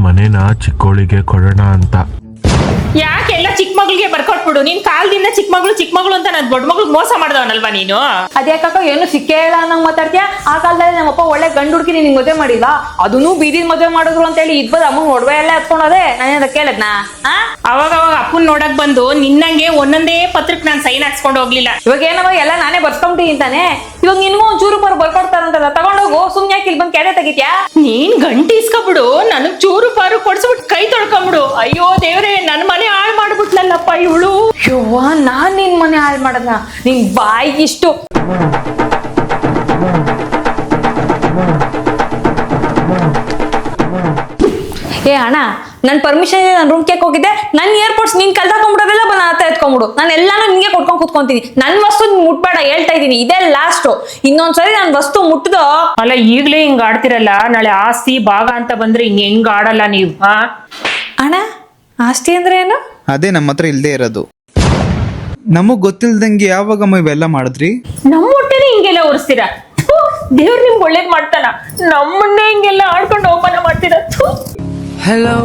ಮನೇನ ಚಿಕ್ಕೋಳಿಗೆ ಕೊಡೋಣ ಅಂತ. ಯಾಕೆಲ್ಲ ಚಿಕ್ಕ ಮಗಳಿಗೆ ಬರ್ಕೊಟ್ಬಿಡು. ನೀನ್ ಕಾಲದಿಂದ ಚಿಕ್ಕ ಮಗಳು ಅಂತ ನನ್ ದೊಡ್ಡ ಮಗಳು ಮೋಸ ಮಾಡ್ದವನಲ್ವಾ ನೀನು? ಅದ್ಯಾಕಕ್ಕ ಏನು ಸಿಕ್ಕೇ ಇಲ್ಲ ಅನ್ನಂಗ್ ಮಾತಾಡ್ತೀಯ? ಆ ಕಾಲದಲ್ಲಿ ನಮ್ಮಪ್ಪ ಒಳ್ಳೆ ಗಂಡು ಹುಡುಕಿ ನಿಂಗೆ ಮದುವೆ ಮಾಡಿಲ್ಲ, ಅದನ್ನೂ ಬೀದಿನ ಮದುವೆ ಮಾಡಿದ್ರು ಅಂತ ಹೇಳಿ ಇದ್ಬದ್ ಅಮ್ಮನ್ ಒಡವೆ ಎಲ್ಲ ಎತ್ಕೊಂಡೋದೆ. ನಾನೇನ ಕೇಳದ್ನಾ? ಅವಾಗ ಅಪ್ಪನ್ ನೋಡಕ್ ಬಂದು ನಿನ್ನಂಗೆ ಒಂದೊಂದೇ ಪತ್ರಕ್ ನಾನ್ ಸೈನ್ ಹಾಕ್ಸ್ಕೊಂಡು ಹೋಗ್ಲಿಲ್ಲ. ಇವಾಗ ಏನವ ಎಲ್ಲ ನಾನೇ ಬರ್ಸ್ಕೊಂಬಿಟ್ಟಿನಿ ತಾನೆ. ಇವಾಗ ನಿನ್ಗೂ ಒಂಚೂರು ಬರ್ಕೊಡ್ತಾರಂತಲ್ಲ, ತಗೊಂಡೋಗು. ಸುಮ್ನೆ ಯಾಕೆ ಇಲ್ಲಿ ಬಂದ್ ಕೆರೆ ತೆಗಿತ್ಯಾ? ನೀನ್ ಗಂಟಿ ಇಸ್ಕೊಬಿಡು, ನನಗ್ ಚೂರು ಪಾರು ಕೊಡ್ಸ್ಬಿಟ್ಟು ಕೈ ತೊಳ್ಕೊಂಬಿಡು. ಅಯ್ಯೋ ದೇವ್ರೆ, ನನ್ ಮನೆ ಹಾಳು ಮಾಡ್ಬಿಟ್ಲಲ್ಲಪ್ಪ ಇವಳು. ಯವ್ವ, ನಾನ್ ನಿನ್ ಮನೆ ಹಾಳು ಮಾಡದ್ನ? ನಿನ್ ಬಾಯಿಗಿಷ್ಟು. ಏ ಅಣ್ಣ, ನನ್ ಪರ್ಮಿಷನ್ ನಾನು ರೂಮ್ ಕೇಕ್ ಹೋಗಿದ್ದೆ. ನನ್ ಏರ್ಪೋರ್ಟ್ಸ್ ನೀನ್ ಕಲ್ತಾಕೊಂಡ್ಬಿಡೋದೆಲ್ಲ ಬಂದು ಹತ್ತ ಎತ್ಕೊಂಡ್ಬಿಡು. ನಾನು ಎಲ್ಲಾನು ನಿಂಗೆ ಕೊಟ್ಕೊಂಡ್ ಕೂತ್ಕೊಂತೀನಿ. ನನ್ ವಸ್ತು ಮುಟ್ಬೇಡ, ಹೇಳ್ತಾ ಇದೀನಿ. ಇದೇ ಲಾಸ್ಟ್. ಇನ್ನೊಂದ್ಸರಿ ನನ್ ವಸ್ತು ಮುಟ್ಟದೋ ಅಲ್ಲ, ಈಗ್ಲೇ ಹಿಂಗ್ ಆಡ್ತಿರಲ್ಲ, ನಾಳೆ ಆಸ್ತಿ ಭಾಗ ಅಂತ ಬಂದ್ರೆ ಹೆಂಗ್ ಆಡಲ್ಲ ನೀವು? ಅಣ್ಣ, ಆಸ್ತಿ ಅಂದ್ರೆ ಏನು? ಅದೇ ನಮ್ಮ ಹತ್ರ ಇಲ್ದೇ ಇರೋದು. ನಮಗ್ ಗೊತ್ತಿಲ್ದಂಗೆ ಯಾವಾಗಮ್ಮ ಇವೆಲ್ಲ ಮಾಡಿದ್ರಿ? ನಮ್ಮ ಹೊಟ್ಟೆನೆ ಹಿಂಗೆಲ್ಲ ಉರಿಸ್ತೀರಾ? ದೇವ್ರ ನಿಮ್ಗೆ ಒಳ್ಳೇದ್ ಮಾಡ್ತಾನ? ನಮ್ಮನ್ನೇ ಹಿಂಗೆಲ್ಲ ಆಡ್ಕೊಂಡು ಅವಮಾನ ಮಾಡ್ತೀರಾ? Hello